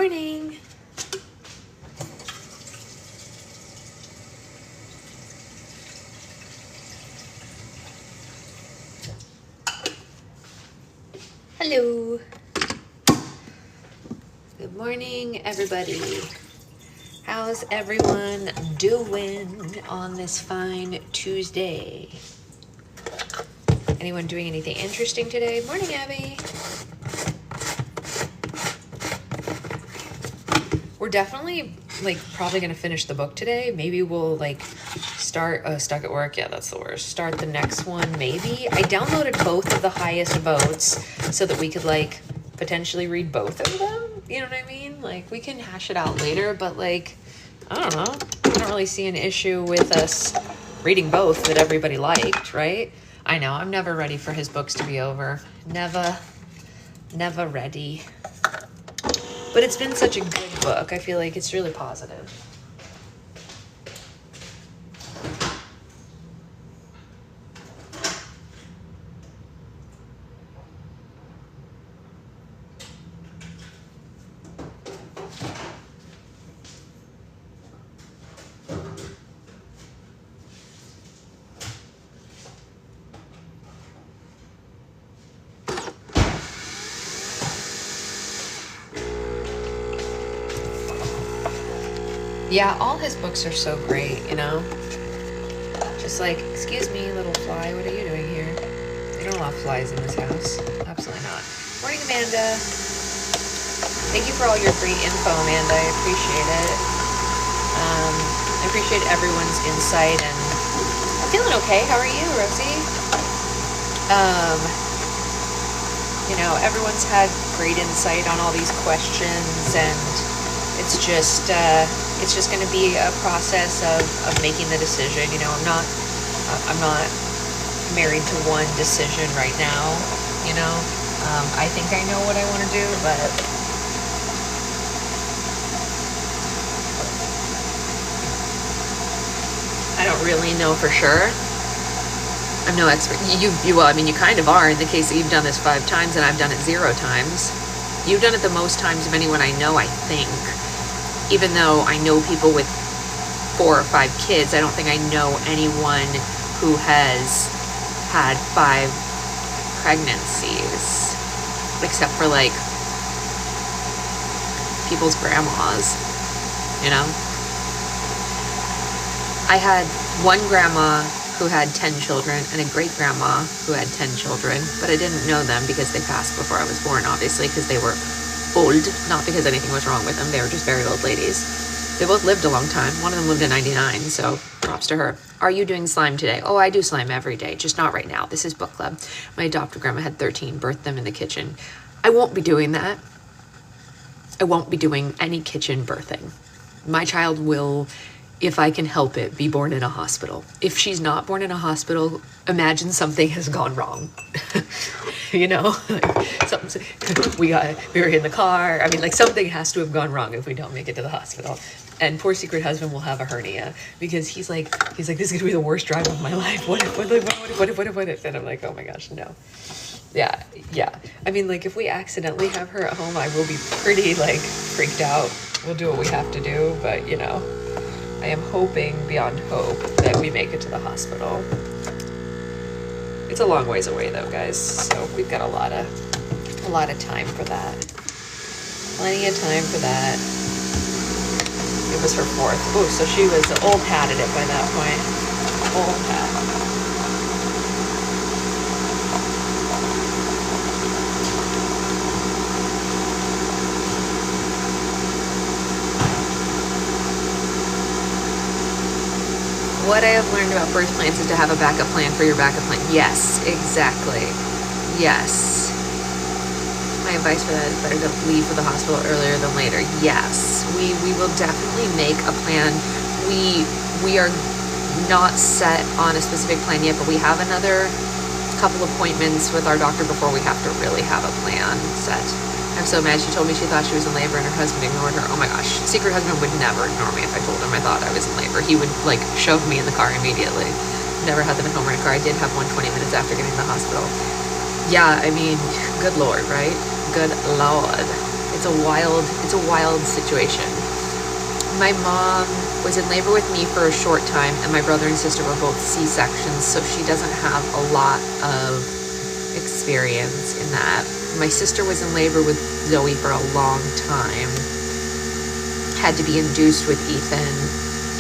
morning. Hello. Good morning, everybody. How's everyone doing on this fine Tuesday? Anyone doing anything interesting today? Morning, Abby. We're definitely probably gonna finish the book today. Maybe we'll start stuck at work. Yeah, that's the worst. Start the next one maybe. I downloaded both of the highest votes so that we could potentially read both of them. You know what I mean? We can hash it out later, but I don't know. I don't really see an issue with us reading both that everybody liked, right? I know, I'm never ready for his books to be over. Never ready. But it's been such a good book. I feel like it's really positive. Yeah, all his books are so great, you know? Just excuse me, little fly, what are you doing here? They don't allow flies in this house. Absolutely not. Morning, Amanda. Thank you for all your free info, Amanda. I appreciate it. I appreciate everyone's insight, and I'm feeling okay. How are you, Rosie? You know, everyone's had great insight on all these questions, and it's just going to be a process of making the decision. You know, I'm not married to one decision right now. You know, I think I know what I want to do, but I don't really know for sure. I'm no expert. Well, I mean, you kind of are in the case that you've done this 5 times and I've done it 0 times. You've done it the most times of anyone I know, I think. Even though I know people with 4 or 5 kids, I don't think I know anyone who has had 5 pregnancies, except for people's grandmas, you know? I had one grandma who had 10 children and a great grandma who had 10 children, but I didn't know them because they passed before I was born, obviously, because they were old, not because anything was wrong with them. They were just very old ladies. They both lived a long time. One of them lived to 99, so props to her. Are you doing slime today? Oh, I do slime every day, just not right now. This is book club. My adoptive grandma had 13, birthed them in the kitchen. I won't be doing that. I won't be doing any kitchen birthing. My child will, if I can help it, be born in a hospital. If she's not born in a hospital, imagine something has gone wrong. You know, we were in the car. I mean, something has to have gone wrong if we don't make it to the hospital. And poor secret husband will have a hernia because he's like, this is gonna be the worst drive of my life. What if? And I'm like, oh my gosh, no. Yeah. I mean, if we accidentally have her at home, I will be pretty freaked out. We'll do what we have to do, but you know, I am hoping beyond hope that we make it to the hospital. It's a long ways away though, guys, so we've got a lot of time for that. Plenty of time for that. It was her 4th. Oh, so she was an old hat at it by that point. Old hat. What I have learned about birth plans is to have a backup plan for your backup plan. Yes, exactly. Yes. My advice for that is better to leave for the hospital earlier than later. Yes, we will definitely make a plan. We are not set on a specific plan yet, but we have another couple appointments with our doctor before we have to really have a plan set. I'm so mad. She told me she thought she was in labor and her husband ignored her. Oh my gosh. Secret husband would never ignore me if I told him I thought I was in labor. He would shove me in the car immediately. Never had them at home rent car. I did have one 20 minutes after getting to the hospital. Yeah, I mean, good Lord, right? Good Lord. it's a wild situation. My mom was in labor with me for a short time, and my brother and sister were both C-sections, so she doesn't have a lot of experience in that. My sister was in labor with Zoe for a long time, had to be induced with Ethan,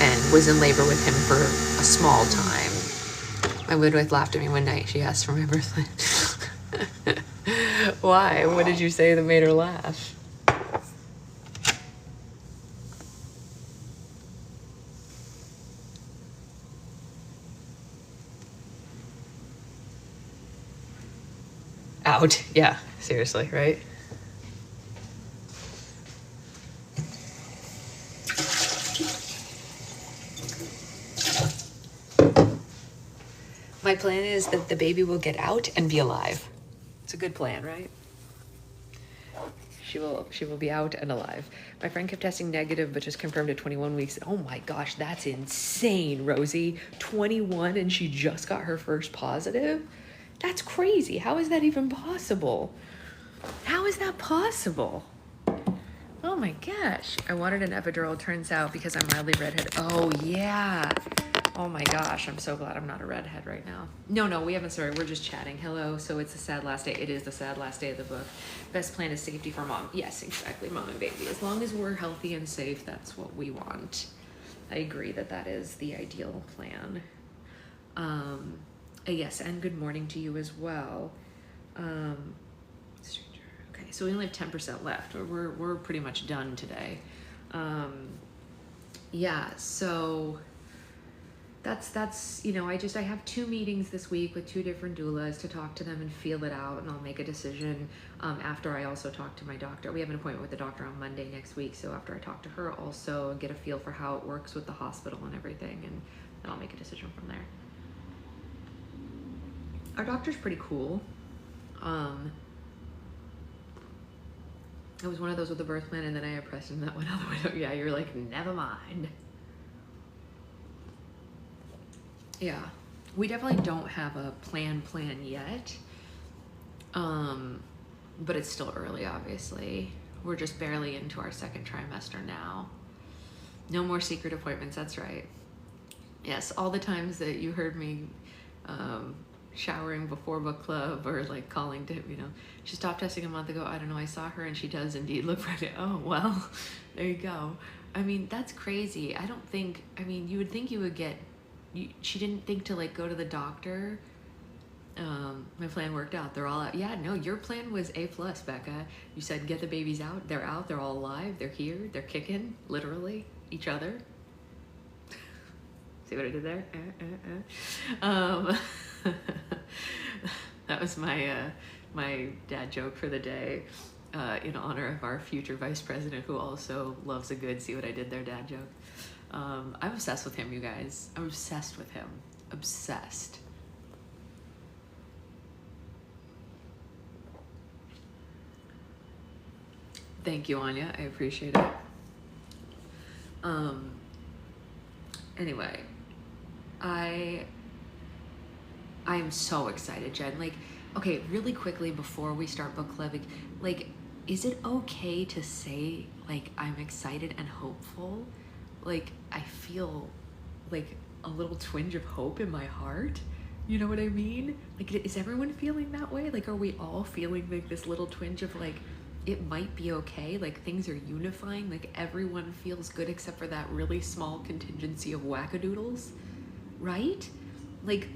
and was in labor with him for a small time. My midwife laughed at me one night. She asked for my birthday. Why? What did you say that made her laugh? Out. Yeah, seriously, right? My plan is that the baby will get out and be alive. It's a good plan, right? She will be out and alive. My friend kept testing negative, but just confirmed at 21 weeks. Oh my gosh, that's insane, Rosie. 21 and she just got her first positive? That's crazy. How is that even possible? How is that possible? Oh my gosh. I wanted an epidural, turns out, because I'm mildly redheaded. Oh yeah. Oh my gosh, I'm so glad I'm not a redhead right now. No, we haven't started. We're just chatting. Hello. So it's the sad last day. It is the sad last day of the book. Best plan is safety for mom. Yes, exactly, mom and baby. As long as we're healthy and safe, that's what we want. I agree that is the ideal plan. Yes, and good morning to you as well. Stranger. Okay, so we only have 10% left. We're pretty much done today. Yeah, so that's I have 2 meetings this week with 2 different doulas to talk to them and feel it out, and I'll make a decision after I also talk to my doctor. We have an appointment with the doctor on Monday next week, so after I talk to her also get a feel for how it works with the hospital and everything, and then I'll make a decision from there. Our doctor's pretty cool. It was one of those with the birth plan, and then I pressed him that went out the window. Yeah, you're like, never mind. Yeah, we definitely don't have a plan yet, but it's still early, obviously. We're just barely into our 2nd trimester now. No more secret appointments, that's right. Yes, all the times that you heard me showering before book club or like calling to, she stopped testing a month ago. I don't know, I saw her and she does indeed look pregnant. Oh, well, there you go. I mean, that's crazy. You would think you would get, she didn't think to like go to the doctor. My plan worked out. They're all out. Yeah, no, your plan was A+, Becca. You said get the babies out. They're out. They're all alive. They're here. They're kicking, literally, each other. See what I did there? That was my my dad joke for the day, in honor of our future vice president, who also loves a good see what I did there dad joke. I'm obsessed with him, you guys. I'm obsessed with him. Obsessed. Thank you, Anya. I appreciate it. Anyway, I am so excited, Jen. Like, okay, really quickly before we start book club, like, is it okay to say, like, I'm excited and hopeful? Like, I feel like a little twinge of hope in my heart. You know what I mean? Like, is everyone feeling that way? Like, are we all feeling like this little twinge of like, it might be okay, like things are unifying, like everyone feels good except for that really small contingency of wackadoodles, right? Like,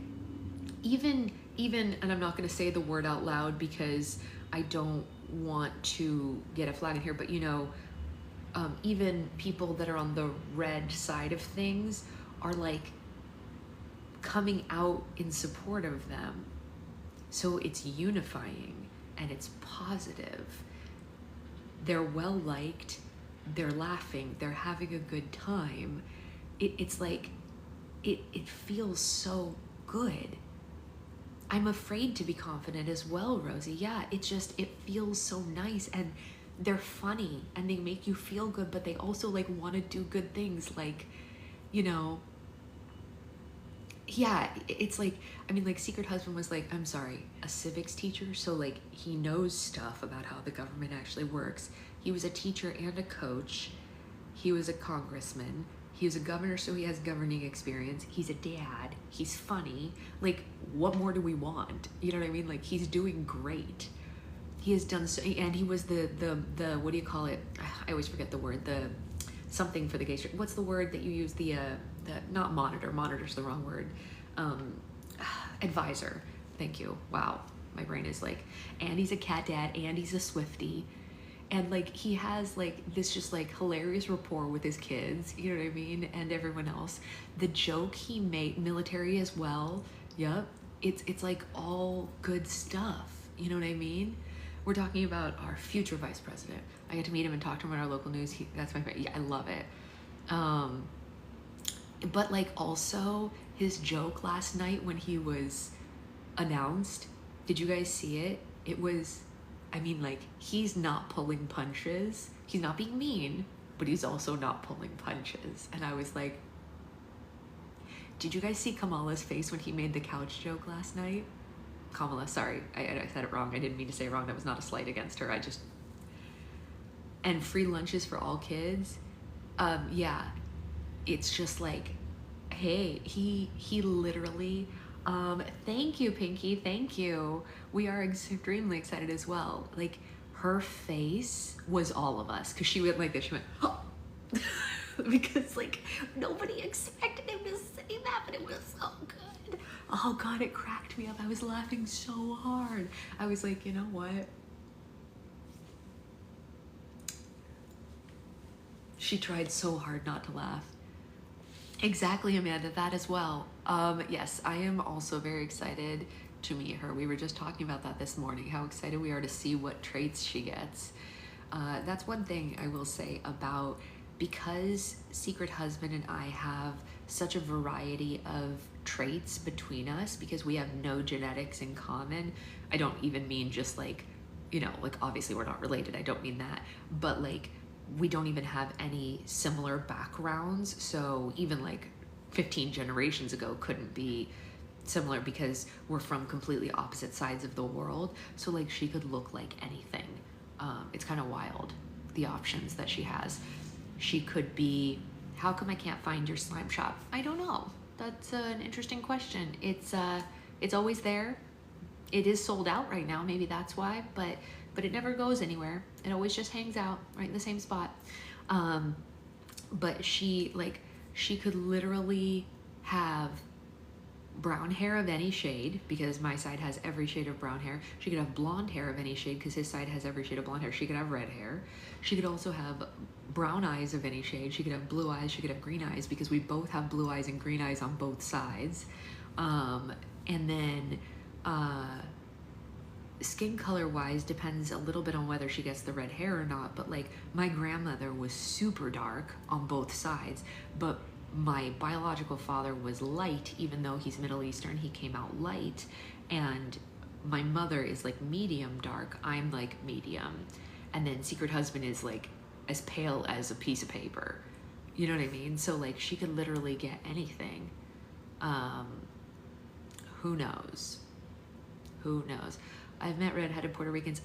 even, and I'm not gonna say the word out loud because I don't want to get a flag in here, but even people that are on the red side of things are like coming out in support of them. So it's unifying and it's positive. They're well liked, they're laughing, they're having a good time. It's like, it feels so good. I'm afraid to be confident as well, Rosie. Yeah, it feels so nice, and they're funny and they make you feel good, but they also like want to do good things, like, yeah, it's like, I mean, like, Secret Husband was like, I'm sorry, a civics teacher, so like he knows stuff about how the government actually works. He was a teacher and a coach. He was a congressman. He was a governor, so he has governing experience. He's a dad. He's funny. Like, what more do we want? You know what I mean? Like, he's doing great. He has done so, and he was the what do you call it? I always forget the word. The something for the gay straight. What's the word that you use? The not monitor. Monitor's the wrong word. Advisor. Thank you. Wow, my brain is like. And he's a cat dad, and he's a Swiftie. And like he has like this just like hilarious rapport with his kids, you know what I mean, and everyone else. The joke he made, military as well. Yep, it's like all good stuff. You know what I mean? We're talking about our future vice president. I get to meet him and talk to him on our local news. That's my favorite. Yeah, I love it. But like also his joke last night when he was announced. Did you guys see it? It was. I mean, like, he's not pulling punches. He's not being mean, but he's also not pulling punches. And I was like, did you guys see Kamala's face when he made the couch joke last night? Kamala, sorry, I said it wrong. I didn't mean to say it wrong. That was not a slight against her. And free lunches for all kids. Yeah, it's just like, hey, he literally, thank you, Pinky, thank you. We are extremely excited as well. Like, her face was all of us, because she went like this, she went, oh. Because like, nobody expected him to say that, but it was so good. Oh God, it cracked me up. I was laughing so hard. I was like, you know what? She tried so hard not to laugh. Exactly, Amanda, that as well. Yes, I am also very excited to meet her. We were just talking about that this morning, how excited we are to see what traits she gets. That's one thing I will say about, because Secret Husband and I have such a variety of traits between us, because we have no genetics in common. I don't even mean just like, you know, like obviously we're not related. I don't mean that, but like we don't even have any similar backgrounds. So even like 15 generations ago couldn't be similar, because we're from completely opposite sides of the world. So like she could look like anything. It's kind of wild, the options that she has. She could be, how come I can't find your slime shop? I don't know. That's an interesting question. It's always there. It is sold out right now. Maybe that's why, but it never goes anywhere. It always just hangs out right in the same spot. But she could literally have brown hair of any shade, because my side has every shade of brown hair. She could have blonde hair of any shade, because his side has every shade of blonde hair. She could have red hair. She could also have brown eyes of any shade. She could have blue eyes. She could have green eyes, because we both have blue eyes and green eyes on both sides. And then skin color wise depends a little bit on whether she gets the red hair or not. But like my grandmother was super dark on both sides, but my biological father was light. Even though he's Middle Eastern, he came out light. And my mother is like medium dark. I'm like medium. And then Secret Husband is like as pale as a piece of paper. You know what I mean? So like she could literally get anything. Who knows? Who knows? I've met redheaded Puerto Ricans.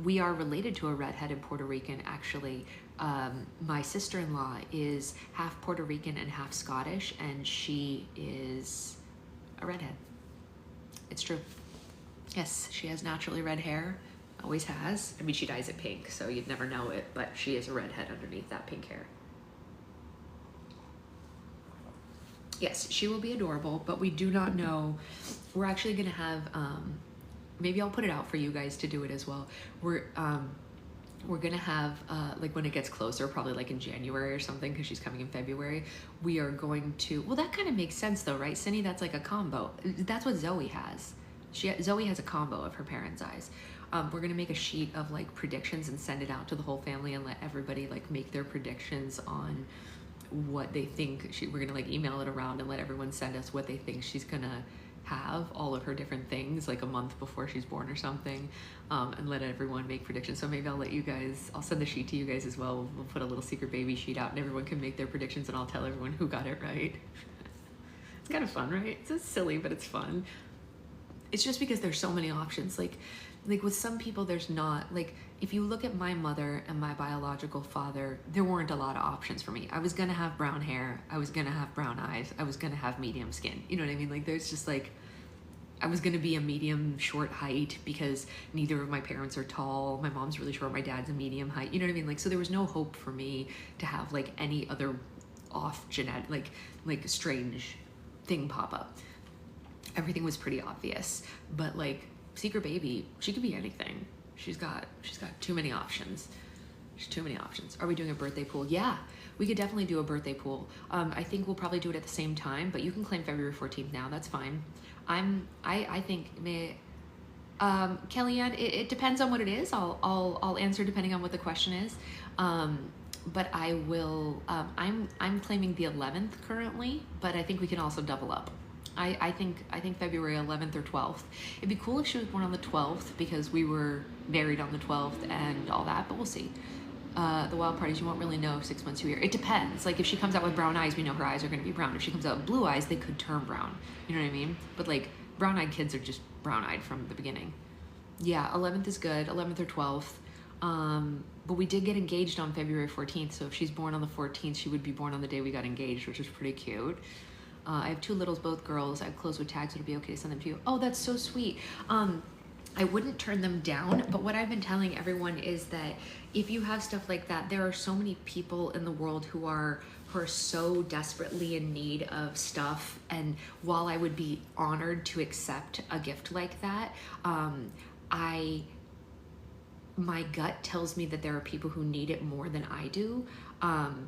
We are related to a redheaded Puerto Rican, actually. My sister-in-law is half Puerto Rican and half Scottish, and she is a redhead. It's true. Yes, she has naturally red hair, always has. I mean, she dyes it pink, so you'd never know it, but she is a redhead underneath that pink hair. Yes, she will be adorable, but we do not know. We're actually gonna have, maybe I'll put it out for you guys to do it as well. We're gonna have, like when it gets closer, probably like in January or something, because she's coming in February, we are going to, well, that kind of makes sense though, right, Cindy? That's like a combo. That's what Zoe has. Zoe has a combo of her parents' eyes. We're gonna make a sheet of like predictions and send it out to the whole family and let everybody like make their predictions on what they think we're gonna like email it around and let everyone send us what they think she's gonna have, all of her different things, like a month before she's born or something, and let everyone make predictions. So maybe I'll let you guys, I'll send the sheet to you guys as well. We'll put a little secret baby sheet out and everyone can make their predictions and I'll tell everyone who got it right. It's kind of fun, right? It's just silly, but it's fun. It's just because there's so many options. Like with some people, there's not. Like, if you look at my mother and my biological father, there weren't a lot of options for me. I was gonna have brown hair. I was gonna have brown eyes. I was gonna have medium skin. You know what I mean? Like, there's just like, I was gonna be a medium short height because neither of my parents are tall. My mom's really short. My dad's a medium height. You know what I mean? Like, so there was no hope for me to have like any other off genetic, like strange thing pop up. Everything was pretty obvious, but like secret baby, she could be anything. She's got too many options. There's too many options. Are we doing a birthday pool? Yeah, we could definitely do a birthday pool. I think we'll probably do it at the same time, but you can claim February 14th now. That's fine. I think Kellyanne, it depends on what it is. I'll answer depending on what the question is. But I will. I'm claiming the 11th currently, but I think we can also double up. I think February 11th or 12th. It'd be cool if she was born on the 12th because we were married on the 12th and all that, but we'll see. The wild parties, you won't really know 6 months to a year. It depends. Like, if she comes out with brown eyes, we know her eyes are going to be brown. If she comes out with blue eyes, they could turn brown. You know what I mean? But like, brown-eyed kids are just brown-eyed from the beginning. Yeah, 11th is good, 11th or 12th. But we did get engaged on February 14th, so if she's born on the 14th, she would be born on the day we got engaged, which is pretty cute. I have 2 littles, both girls. I have clothes with tags. Would it be okay to send them to you? Oh, that's so sweet. I wouldn't turn them down, but what I've been telling everyone is that if you have stuff like that, there are so many people in the world who are so desperately in need of stuff. And while I would be honored to accept a gift like that, my gut tells me that there are people who need it more than I do,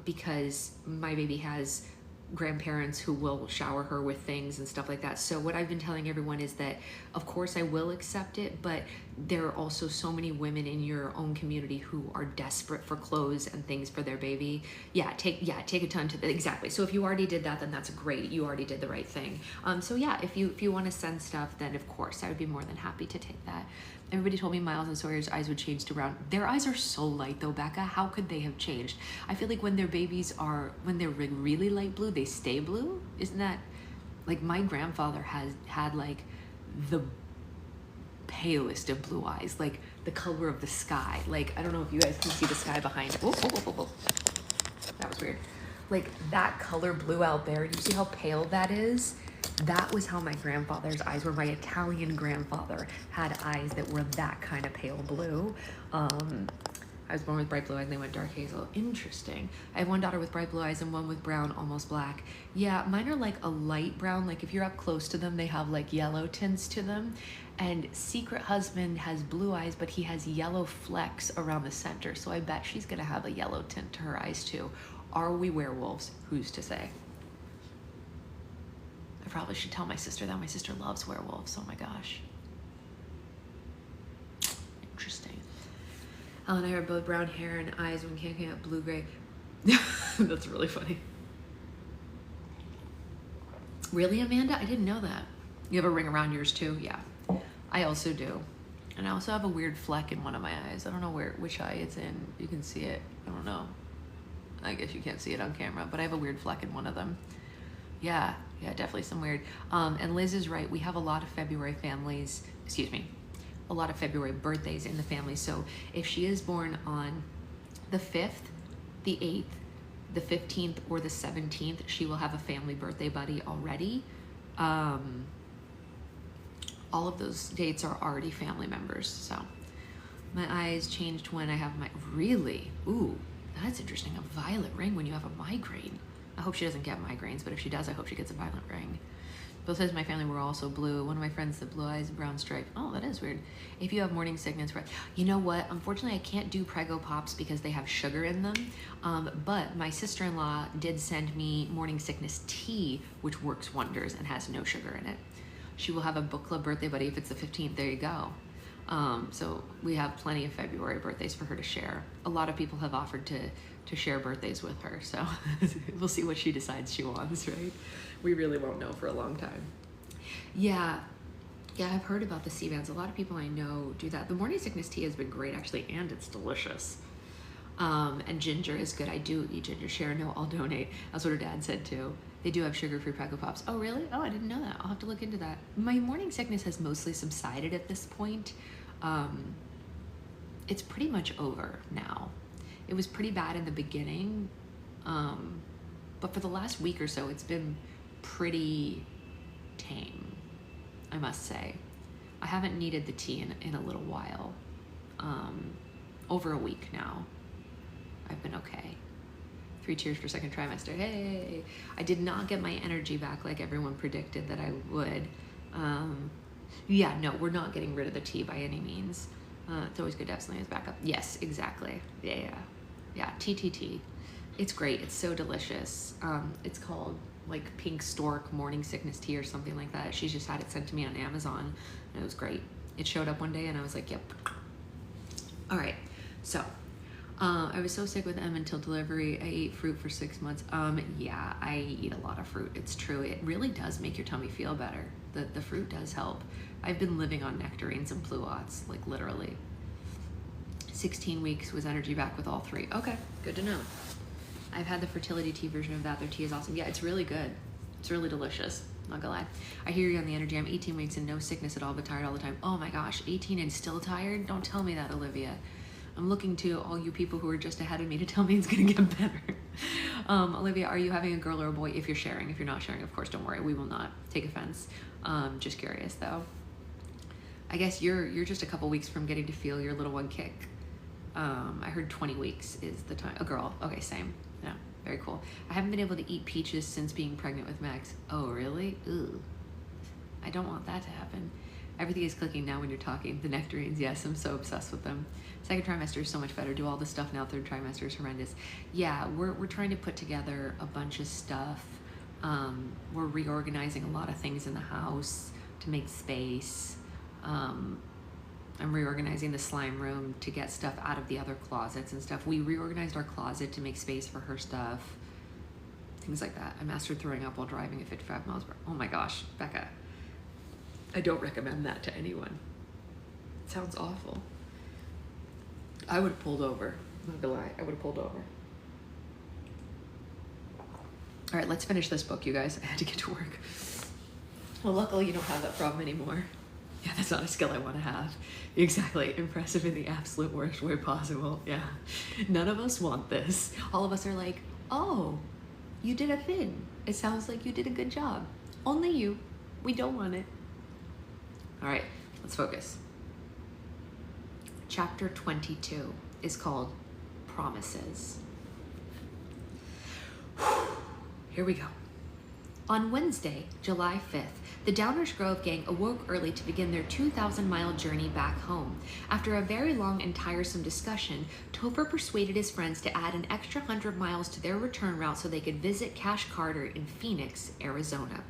because my baby has grandparents who will shower her with things and stuff like that. So what I've been telling everyone is that, of course, I will accept it, but there are also so many women in your own community who are desperate for clothes and things for their baby. Take a ton to exactly. So if you already did that, then that's great. You already did the right thing. So yeah, if you want to send stuff, then of course I would be more than happy to take that. Everybody told me Miles and Sawyer's eyes would change to brown. Their eyes are so light though, Becca. How could they have changed? I feel like when their babies when they're really light blue, they stay blue. Isn't that, like, my grandfather had like the palest of blue eyes, like the color of the sky. Like, I don't know if you guys can see the sky behind. Oh. That was weird. Like, that color blue out there, do you see how pale that is? That was how my grandfather's eyes were. My Italian grandfather had eyes that were that kind of pale blue. I was born with bright blue eyes and they went dark hazel. Interesting. I have one daughter with bright blue eyes and one with brown, almost black. Yeah, mine are like a light brown. Like, if you're up close to them, they have like yellow tints to them. And Secret Husband has blue eyes, but he has yellow flecks around the center. So I bet she's gonna have a yellow tint to her eyes too. Are we werewolves? Who's to say? I probably should tell my sister that. My sister loves werewolves. Oh my gosh. Interesting. Ellen and I are both brown hair and eyes when Cam came out blue gray. That's really funny. Really, Amanda? I didn't know that. You have a ring around yours too? Yeah. I also do. And I also have a weird fleck in one of my eyes. I don't know which eye it's in. You can see it. I don't know. I guess you can't see it on camera, but I have a weird fleck in one of them. Yeah, definitely some weird. And Liz is right. We have a lot of February a lot of February birthdays in the family. So if she is born on the 5th, the 8th, the 15th, or the 17th, she will have a family birthday buddy already. All of those dates are already family members. So my eyes changed when I have my, really? Ooh, that's interesting. A violet ring when you have a migraine. I hope she doesn't get migraines, but if she does, I hope she gets a violet ring. Both sides of my family were also blue. One of my friends, the blue eyes, brown stripe. Oh, that is weird. If you have morning sickness, you know what? Unfortunately, I can't do Prego Pops because they have sugar in them. But my sister-in-law did send me morning sickness tea, which works wonders and has no sugar in it. She will have a book club birthday buddy if it's the 15th. There you go. So we have plenty of February birthdays for her to share. A lot of people have offered to share birthdays with her, so we'll see what she decides she wants, right? We really won't know for a long time. Yeah, I've heard about the C-bands. A lot of people I know do that. The morning sickness tea has been great, actually, and it's delicious. And ginger is good. I do eat ginger. Share, no, I'll donate. That's what her dad said too. They do have sugar-free Praco Pops. Oh, really? Oh, I didn't know that. I'll have to look into that. My morning sickness has mostly subsided at this point. It's pretty much over now. It was pretty bad in the beginning, but for the last week or so, it's been pretty tame, I must say. I haven't needed the tea in a little while. Over a week now. I've been okay. 3 cheers for second trimester. Hey! I did not get my energy back like everyone predicted that I would. Yeah, no, we're not getting rid of the tea by any means. It's always good to have something as backup. Yes, exactly. Yeah, TTT. It's great. It's so delicious. It's called like Pink Stork Morning Sickness Tea or something like that. She just had it sent to me on Amazon, and it was great. It showed up one day, and I was like, yep. All right, so I was so sick with M until delivery. I ate fruit for 6 months. Yeah, I eat a lot of fruit. It's true. It really does make your tummy feel better. The fruit does help. I've been living on nectarines and pluots, like literally. 16 weeks was energy back with all 3. Okay, good to know. I've had the fertility tea version of that. Their tea is awesome. Yeah, it's really good. It's really delicious. Not gonna lie. I hear you on the energy. I'm 18 weeks and no sickness at all, but tired all the time. Oh my gosh, 18 and still tired? Don't tell me that, Olivia. I'm looking to all you people who are just ahead of me to tell me it's gonna get better. Olivia, are you having a girl or a boy? If you're sharing. If you're not sharing, of course, don't worry. We will not take offense. Just curious though. I guess you're just a couple weeks from getting to feel your little one kick. I heard 20 weeks is the time. A girl. Okay, same. Yeah, very cool. I haven't been able to eat peaches since being pregnant with Max. Oh, really? Ooh. I don't want that to happen. Everything is clicking now when you're talking. The nectarines, yes, I'm so obsessed with them. Second trimester is so much better. Do all this stuff now. Third trimester is horrendous. Yeah, we're trying to put together a bunch of stuff. We're reorganizing a lot of things in the house to make space. I'm reorganizing the slime room to get stuff out of the other closets and stuff. We reorganized our closet to make space for her stuff. Things like that. I mastered throwing up while driving at 55 miles per hour. Oh my gosh, Becca. I don't recommend that to anyone. It sounds awful. I would have pulled over. I'm not gonna lie, I would have pulled over. All right, let's finish this book, you guys. I had to get to work. Well, luckily you don't have that problem anymore. Yeah, that's not a skill I want to have. Exactly. Impressive in the absolute worst way possible. Yeah. None of us want this. All of us are like, oh, you did a thing. It sounds like you did a good job. Only you. We don't want it. All right, let's focus. Chapter 22 is called Promises. Here we go. On Wednesday, July 5th, the Downers Grove gang awoke early to begin their 2,000-mile journey back home. After a very long and tiresome discussion, Topher persuaded his friends to add an extra 100 miles to their return route so they could visit Cash Carter in Phoenix, Arizona.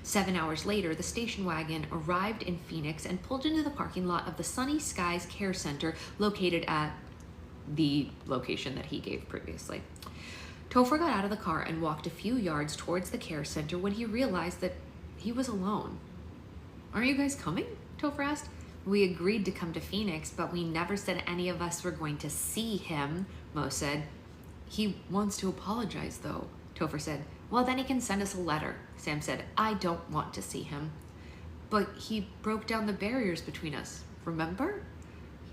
7 hours later, the station wagon arrived in Phoenix and pulled into the parking lot of the Sunny Skies Care Center located at the location that he gave previously. Topher got out of the car and walked a few yards towards the care center when he realized that he was alone. Aren't you guys coming? Topher asked. We agreed to come to Phoenix, but we never said any of us were going to see him, Mo said. He wants to apologize, though, Topher said. Well, then he can send us a letter, Sam said. I don't want to see him. But he broke down the barriers between us, remember?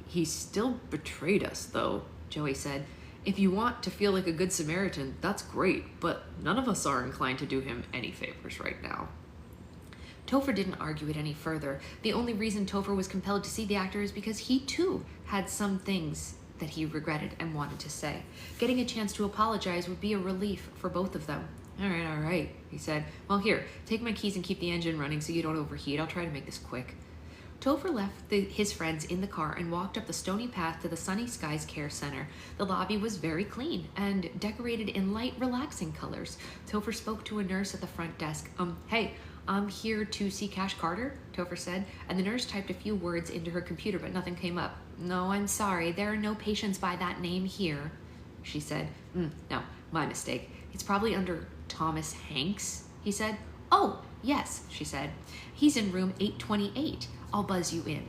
He still betrayed us, though, Joey said. If you want to feel like a good Samaritan, that's great, but none of us are inclined to do him any favors right now. Topher didn't argue it any further. The only reason Topher was compelled to see the actor is because he, too, had some things that he regretted and wanted to say. Getting a chance to apologize would be a relief for both of them. All right, he said. Well, here, take my keys and keep the engine running so you don't overheat. I'll try to make this quick. Topher left his friends in the car and walked up the stony path to the Sunny Skies Care Center. The lobby was very clean and decorated in light, relaxing colors. Topher spoke to a nurse at the front desk. Hey, I'm here to see Cash Carter, Topher said, and the nurse typed a few words into her computer, but nothing came up. No, I'm sorry, there are no patients by that name here, she said. No, my mistake. It's probably under Thomas Hanks, he said. Oh, yes, she said. He's in room 828. I'll buzz you in.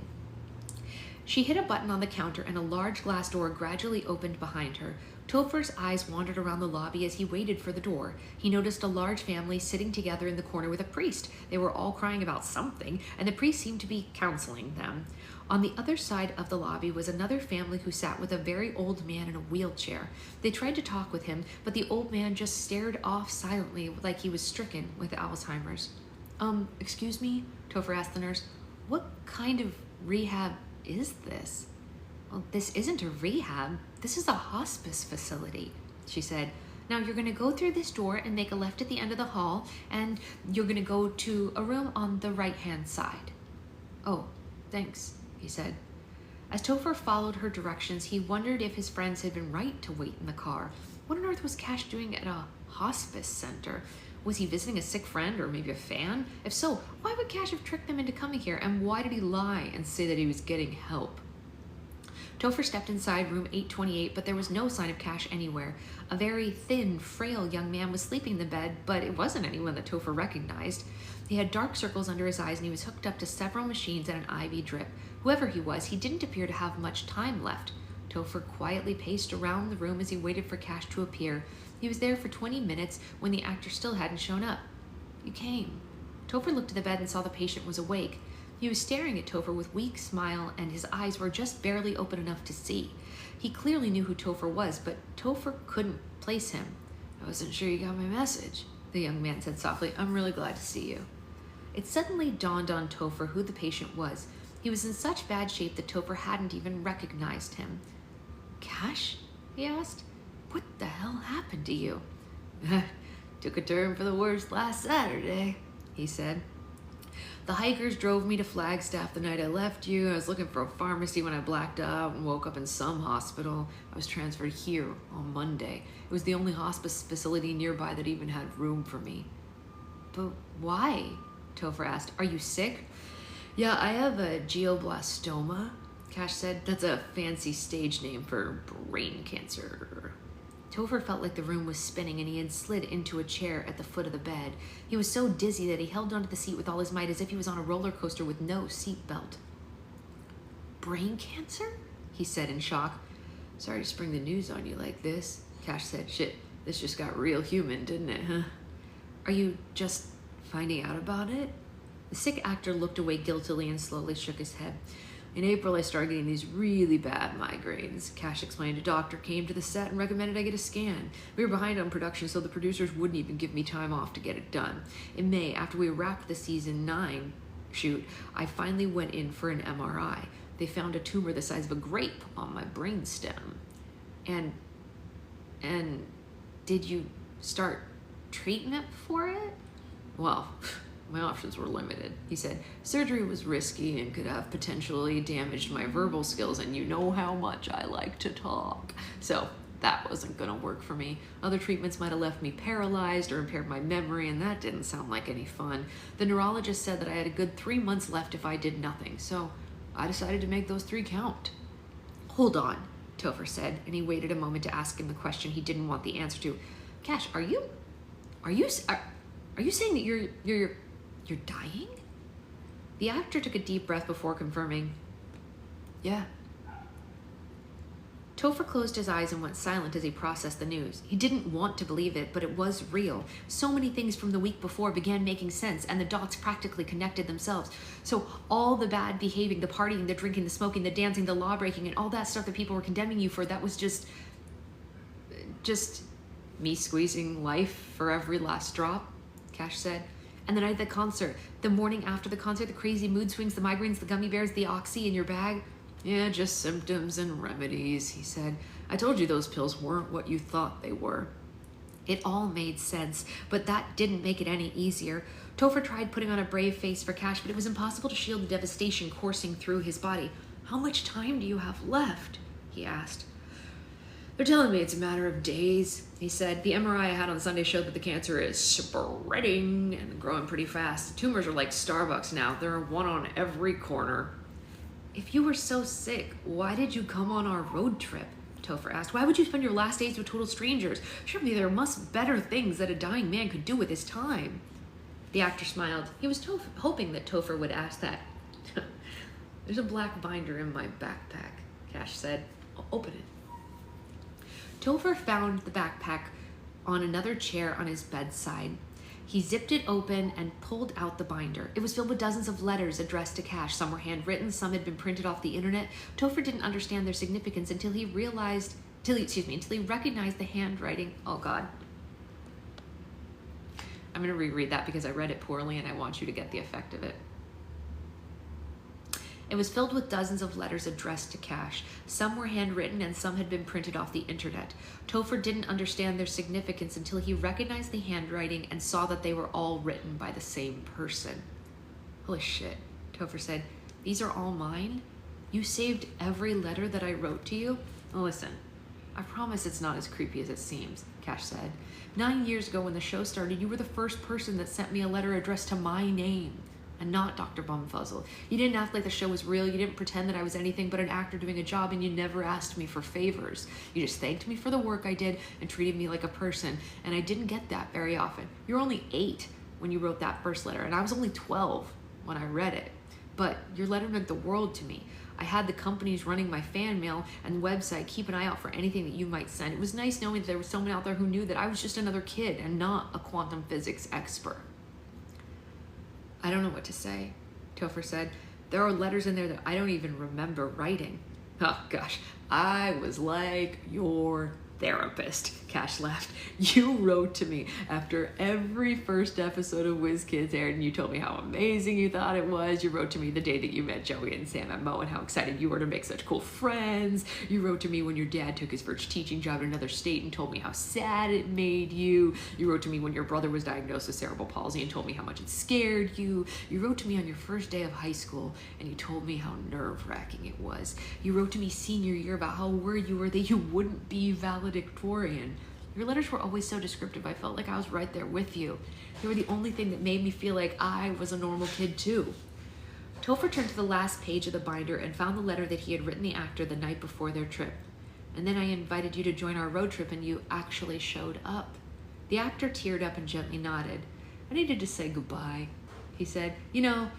She hit a button on the counter and a large glass door gradually opened behind her. Topher's eyes wandered around the lobby as he waited for the door. He noticed a large family sitting together in the corner with a priest. They were all crying about something, and the priest seemed to be counseling them. On the other side of the lobby was another family who sat with a very old man in a wheelchair. They tried to talk with him, but the old man just stared off silently like he was stricken with Alzheimer's. Excuse me, Topher asked the nurse. What kind of rehab is this? Well, this isn't a rehab. This is a hospice facility, she said. Now you're going to go through this door and make a left at the end of the hall, and you're going to go to a room on the right-hand side. Oh, thanks, he said. As Topher followed her directions, he wondered if his friends had been right to wait in the car. What on earth was Cash doing at a hospice center? Was he visiting a sick friend or maybe a fan? If so, why would Cash have tricked them into coming here, and why did he lie and say that he was getting help? Topher stepped inside room 828, but there was no sign of Cash anywhere. A very thin, frail young man was sleeping in the bed, but it wasn't anyone that Topher recognized. He had dark circles under his eyes, and he was hooked up to several machines and an IV drip. Whoever he was, he didn't appear to have much time left. Topher quietly paced around the room as he waited for Cash to appear. He was there for 20 minutes when the actor still hadn't shown up. You came. Topher looked at the bed and saw the patient was awake. He was staring at Topher with a weak smile, and his eyes were just barely open enough to see. He clearly knew who Topher was, but Topher couldn't place him. I wasn't sure you got my message, the young man said softly. I'm really glad to see you. It suddenly dawned on Topher who the patient was. He was in such bad shape that Topher hadn't even recognized him. Cash? He asked. What the hell happened to you? Took a turn for the worse last Saturday, he said. The hikers drove me to Flagstaff the night I left you. I was looking for a pharmacy when I blacked out and woke up in some hospital. I was transferred here on Monday. It was the only hospice facility nearby that even had room for me. But why? Topher asked. Are you sick? Yeah, I have a glioblastoma, Cash said. That's a fancy stage name for brain cancer. Topher felt like the room was spinning, and he had slid into a chair at the foot of the bed. He was so dizzy that he held onto the seat with all his might, as if he was on a roller coaster with no seatbelt. Brain cancer? He said in shock. Sorry to spring the news on you like this, Cash said. Shit, this just got real human, didn't it, huh? Are you just finding out about it? The sick actor looked away guiltily and slowly shook his head. In April, I started getting these really bad migraines. Cash explained. A doctor came to the set and recommended I get a scan. We were behind on production, so the producers wouldn't even give me time off to get it done. In May, after we wrapped the season 9 shoot, I finally went in for an MRI. They found a tumor the size of a grape on my brainstem. And did you start treatment for it? Well, my options were limited, he said. Surgery was risky and could have potentially damaged my verbal skills, and you know how much I like to talk. So that wasn't gonna work for me. Other treatments might have left me paralyzed or impaired my memory, and that didn't sound like any fun. The neurologist said that I had a good 3 months left if I did nothing, so I decided to make those 3 count. Hold on, Topher said, and he waited a moment to ask him the question he didn't want the answer to. Cash, are you saying that you're dying? The actor took a deep breath before confirming, yeah. Topher closed his eyes and went silent as he processed the news. He didn't want to believe it, but it was real. So many things from the week before began making sense, and the dots practically connected themselves. So all the bad behaving, the partying, the drinking, the smoking, the dancing, the law breaking, and all that stuff that people were condemning you for, that was just me squeezing life for every last drop, Cash said. And the night of the concert, the morning after the concert, the crazy mood swings, the migraines, the gummy bears, the oxy in your bag. Yeah, just symptoms and remedies, he said. I told you those pills weren't what you thought they were. It all made sense, but that didn't make it any easier. Topher tried putting on a brave face for Cash, but it was impossible to shield the devastation coursing through his body. How much time do you have left? He asked. They're telling me it's a matter of days, he said. The MRI I had on Sunday showed that the cancer is spreading and growing pretty fast. The tumors are like Starbucks now. There are one on every corner. If you were so sick, why did you come on our road trip? Topher asked. Why would you spend your last days with total strangers? Surely there must be better things that a dying man could do with his time. The actor smiled. He was hoping that Topher would ask that. There's a black binder in my backpack, Cash said. I'll open it. Topher found the backpack on another chair on his bedside. He zipped it open and pulled out the binder. It was filled with dozens of letters addressed to Cash. Some were handwritten, some had been printed off the internet. Topher didn't understand their significance until he recognized the handwriting. Oh God. I'm going to reread that because I read it poorly and I want you to get the effect of it. It was filled with dozens of letters addressed to Cash. Some were handwritten and some had been printed off the internet. Topher didn't understand their significance until he recognized the handwriting and saw that they were all written by the same person. Holy shit, Topher said. These are all mine? You saved every letter that I wrote to you? Oh, listen, I promise it's not as creepy as it seems, Cash said. 9 years ago when the show started, you were the first person that sent me a letter addressed to my name. And not Dr. Bumfuzzle. You didn't act like the show was real. You didn't pretend that I was anything but an actor doing a job, and you never asked me for favors. You just thanked me for the work I did and treated me like a person, and I didn't get that very often. You were only 8 when you wrote that first letter, and I was only 12 when I read it. But your letter meant the world to me. I had the companies running my fan mail and website keep an eye out for anything that you might send. It was nice knowing that there was someone out there who knew that I was just another kid and not a quantum physics expert. I don't know what to say, Topher said. There are letters in there that I don't even remember writing. Oh gosh, I was like your therapist, Cash laughed. You wrote to me after every first episode of Whiz Kids aired and you told me how amazing you thought it was. You wrote to me the day that you met Joey and Sam and Mo and how excited you were to make such cool friends. You wrote to me when your dad took his first teaching job in another state and told me how sad it made you. You wrote to me when your brother was diagnosed with cerebral palsy and told me how much it scared you. You wrote to me on your first day of high school and you told me how nerve-wracking it was. You wrote to me senior year about how worried you were that you wouldn't be valedictorian. Your letters were always so descriptive. I felt like I was right there with you. They were the only thing that made me feel like I was a normal kid too. Topher turned to the last page of the binder and found the letter that he had written the actor the night before their trip. And then I invited you to join our road trip and you actually showed up. The actor teared up and gently nodded. I needed to say goodbye, he said. You know,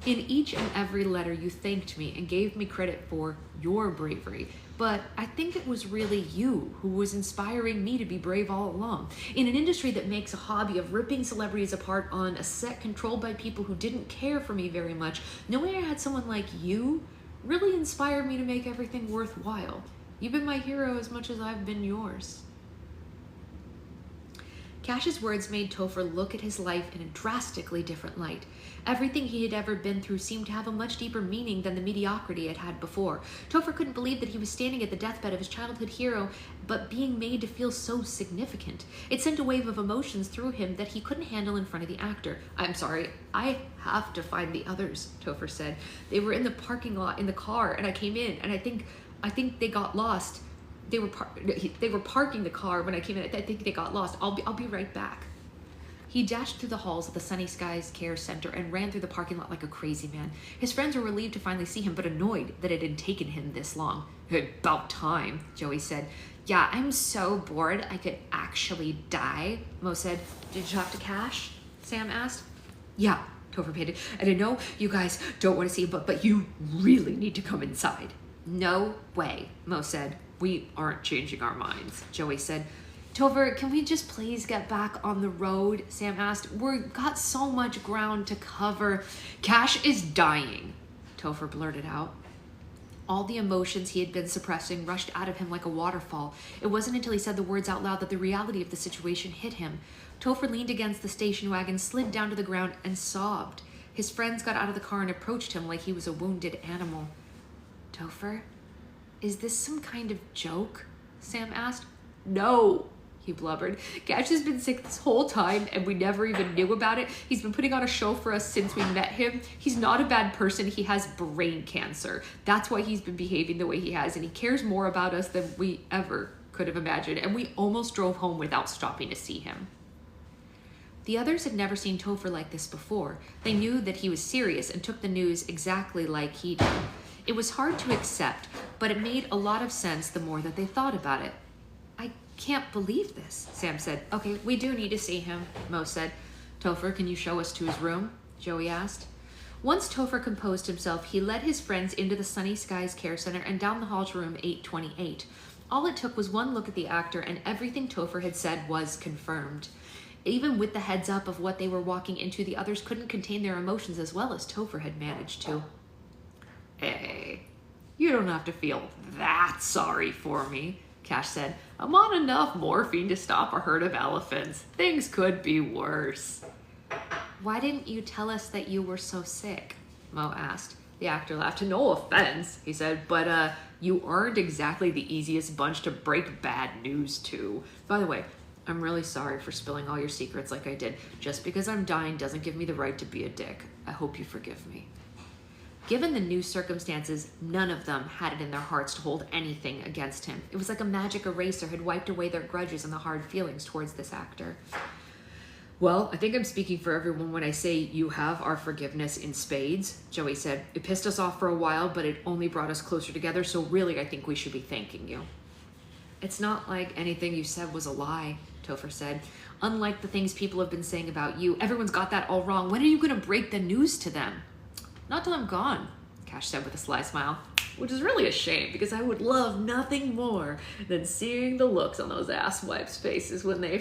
in each and every letter you thanked me and gave me credit for your bravery. But I think it was really you who was inspiring me to be brave all along. In an industry that makes a hobby of ripping celebrities apart on a set controlled by people who didn't care for me very much, knowing I had someone like you really inspired me to make everything worthwhile. You've been my hero as much as I've been yours. Cash's words made Topher look at his life in a drastically different light. Everything he had ever been through seemed to have a much deeper meaning than the mediocrity it had before. Topher couldn't believe that he was standing at the deathbed of his childhood hero, but being made to feel so significant. It sent a wave of emotions through him that he couldn't handle in front of the actor. I'm sorry, I have to find the others, Topher said. They were in the parking lot in the car, and I came in, and I think they got lost. They were parking the car when I came in. I think they got lost. I'll be right back. He dashed through the halls of the Sunny Skies Care Center and ran through the parking lot like a crazy man. His friends were relieved to finally see him, but annoyed that it had taken him this long. About time, Joey said. Yeah, I'm so bored I could actually die, Mo said. Did you talk to Cash? Sam asked. Yeah, Topher panted. And I know you guys don't want to see him, but you really need to come inside. No way, Mo said. We aren't changing our minds, Joey said. Topher, can we just please get back on the road? Sam asked. We've got so much ground to cover. Cash is dying, Topher blurted out. All the emotions he had been suppressing rushed out of him like a waterfall. It wasn't until he said the words out loud that the reality of the situation hit him. Topher leaned against the station wagon, slid down to the ground, and sobbed. His friends got out of the car and approached him like he was a wounded animal. Topher? Is this some kind of joke? Sam asked. No, he blubbered. Cash has been sick this whole time and we never even knew about it. He's been putting on a show for us since we met him. He's not a bad person. He has brain cancer. That's why he's been behaving the way he has, and he cares more about us than we ever could have imagined, and we almost drove home without stopping to see him. The others had never seen Topher like this before. They knew that he was serious and took the news exactly like he did. It was hard to accept, but it made a lot of sense the more that they thought about it. I can't believe this, Sam said. Okay, we do need to see him, Mo said. Topher, can you show us to his room? Joey asked. Once Topher composed himself, he led his friends into the Sunny Skies Care Center and down the hall to room 828. All it took was one look at the actor, and everything Topher had said was confirmed. Even with the heads up of what they were walking into, the others couldn't contain their emotions as well as Topher had managed to. Hey, you don't have to feel that sorry for me, Cash said. I'm on enough morphine to stop a herd of elephants. Things could be worse. Why didn't you tell us that you were so sick? Mo asked. The actor laughed. No offense, he said, but you aren't exactly the easiest bunch to break bad news to. By the way, I'm really sorry for spilling all your secrets like I did. Just because I'm dying doesn't give me the right to be a dick. I hope you forgive me. Given the new circumstances, none of them had it in their hearts to hold anything against him. It was like a magic eraser had wiped away their grudges and the hard feelings towards this actor. Well, I think I'm speaking for everyone when I say you have our forgiveness in spades, Joey said. It pissed us off for a while, but it only brought us closer together, so really I think we should be thanking you. It's not like anything you said was a lie, Topher said. Unlike the things people have been saying about you, everyone's got that all wrong. When are you going to break the news to them? Not till I'm gone, Cash said with a sly smile. Which is really a shame, because I would love nothing more than seeing the looks on those asswipes' faces when they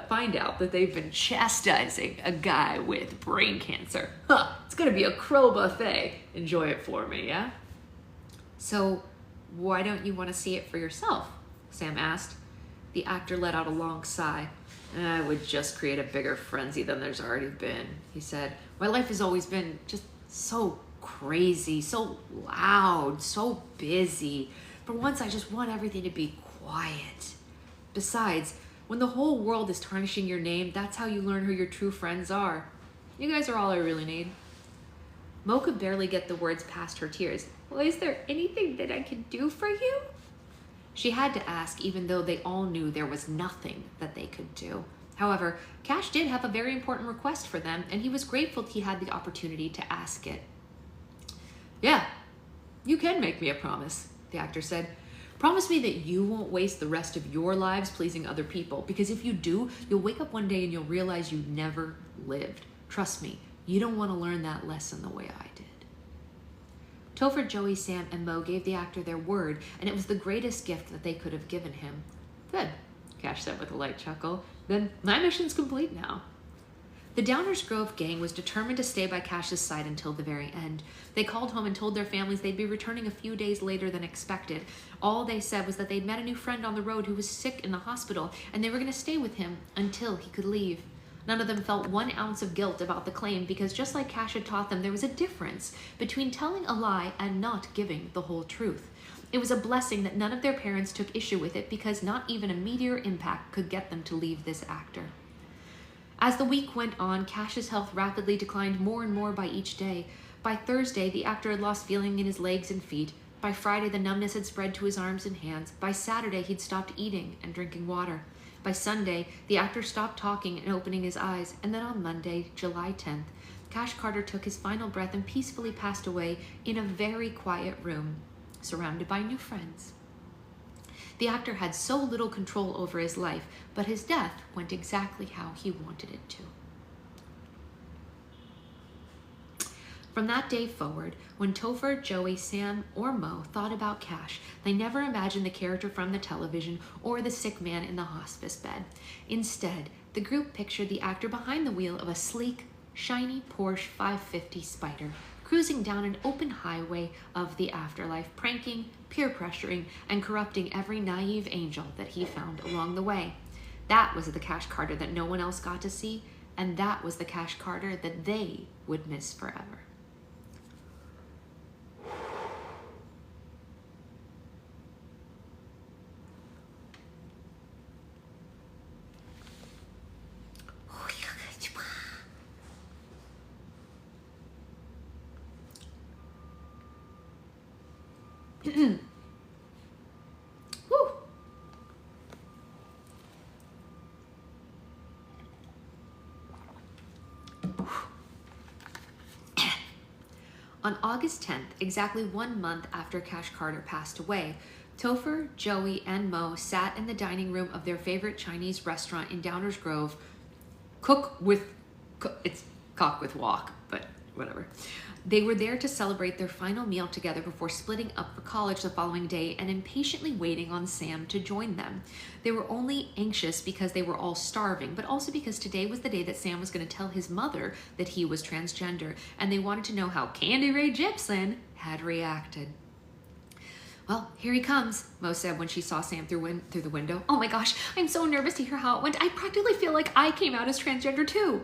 find out that they've been chastising a guy with brain cancer. Huh, it's gonna be a crow buffet. Enjoy it for me, yeah? So, why don't you want to see it for yourself? Sam asked. The actor let out a long sigh. I would just create a bigger frenzy than there's already been, he said. My life has always been just so crazy, so loud, so busy. For once, I just want everything to be quiet. Besides, when the whole world is tarnishing your name, that's how you learn who your true friends are. You guys are all I really need. Mo could barely get the words past her tears. Well, is there anything that I can do for you? She had to ask, even though they all knew there was nothing that they could do. However, Cash did have a very important request for them, and he was grateful he had the opportunity to ask it. Yeah, you can make me a promise, the actor said. Promise me that you won't waste the rest of your lives pleasing other people, because if you do, you'll wake up one day and you'll realize you never lived. Trust me, you don't want to learn that lesson the way I did. Topher, Joey, Sam, and Mo gave the actor their word, and it was the greatest gift that they could have given him. Good, Cash said with a light chuckle. Then my mission's complete now. The Downers Grove gang was determined to stay by Cash's side until the very end. They called home and told their families they'd be returning a few days later than expected. All they said was that they'd met a new friend on the road who was sick in the hospital, and they were going to stay with him until he could leave. None of them felt 1 ounce of guilt about the claim, because just like Cash had taught them, there was a difference between telling a lie and not giving the whole truth. It was a blessing that none of their parents took issue with it, because not even a meteor impact could get them to leave this actor. As the week went on, Cash's health rapidly declined more and more by each day. By Thursday, the actor had lost feeling in his legs and feet. By Friday, the numbness had spread to his arms and hands. By Saturday, he'd stopped eating and drinking water. By Sunday, the actor stopped talking and opening his eyes. And then on Monday, July 10th, Cash Carter took his final breath and peacefully passed away in a very quiet room, surrounded by new friends. The actor had so little control over his life, but his death went exactly how he wanted it to. From that day forward, when Topher, Joey, Sam, or Mo thought about Cash, they never imagined the character from the television or the sick man in the hospice bed. Instead, the group pictured the actor behind the wheel of a sleek, shiny Porsche 550 Spider, cruising down an open highway of the afterlife, pranking, peer pressuring, and corrupting every naive angel that he found along the way. That was the Cash Carter that no one else got to see, and that was the Cash Carter that they would miss forever. On August 10th, exactly 1 month after Cash Carter passed away, Topher, Joey, and Mo sat in the dining room of their favorite Chinese restaurant in Downers Grove. It's cock with wok, but whatever. They were there to celebrate their final meal together before splitting up for college the following day and impatiently waiting on Sam to join them. They were only anxious because they were all starving, but also because today was the day that Sam was going to tell his mother that he was transgender, and they wanted to know how Candy Rae Jepsen had reacted. Well, here he comes, Mo said when she saw Sam through the window. Oh my gosh, I'm so nervous to hear how it went. I practically feel like I came out as transgender too.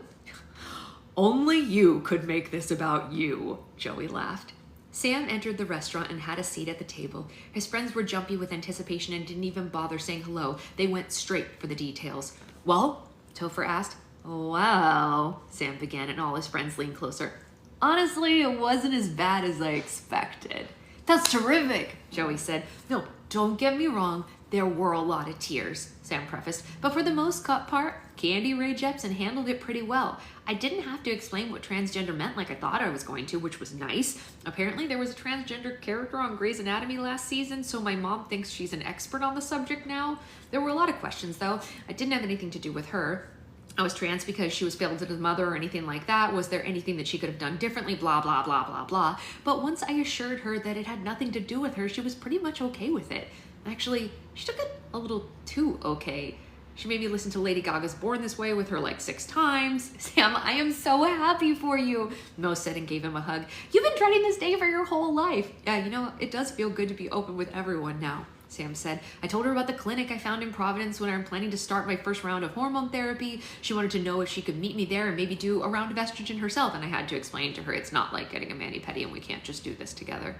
Only you could make this about you, Joey laughed. Sam entered the restaurant and had a seat at the table. His friends were jumpy with anticipation and didn't even bother saying hello. They went straight for the details. Well, Topher asked. Well, Sam began, and all his friends leaned closer. Honestly, it wasn't as bad as I expected. That's terrific, Joey said. No, don't get me wrong. There were a lot of tears, Sam prefaced. But for the most part, Candy Rae Jepsen handled it pretty well. I didn't have to explain what transgender meant like I thought I was going to, which was nice. Apparently there was a transgender character on Grey's Anatomy last season, so my mom thinks she's an expert on the subject now. There were a lot of questions, though. I didn't have anything to do with her. I was trans because she was failed as a mother or anything like that. Was there anything that she could have done differently? Blah, blah, blah, blah, blah. But once I assured her that it had nothing to do with her, she was pretty much okay with it. Actually, she took it a little too okay. She made me listen to Lady Gaga's Born This Way with her like 6 times. Sam, I am so happy for you, Mo said and gave him a hug. You've been dreading this day for your whole life. Yeah, you know, it does feel good to be open with everyone now, Sam said. I told her about the clinic I found in Providence when I'm planning to start my first round of hormone therapy. She wanted to know if she could meet me there and maybe do a round of estrogen herself, and I had to explain to her it's not like getting a mani-pedi and we can't just do this together.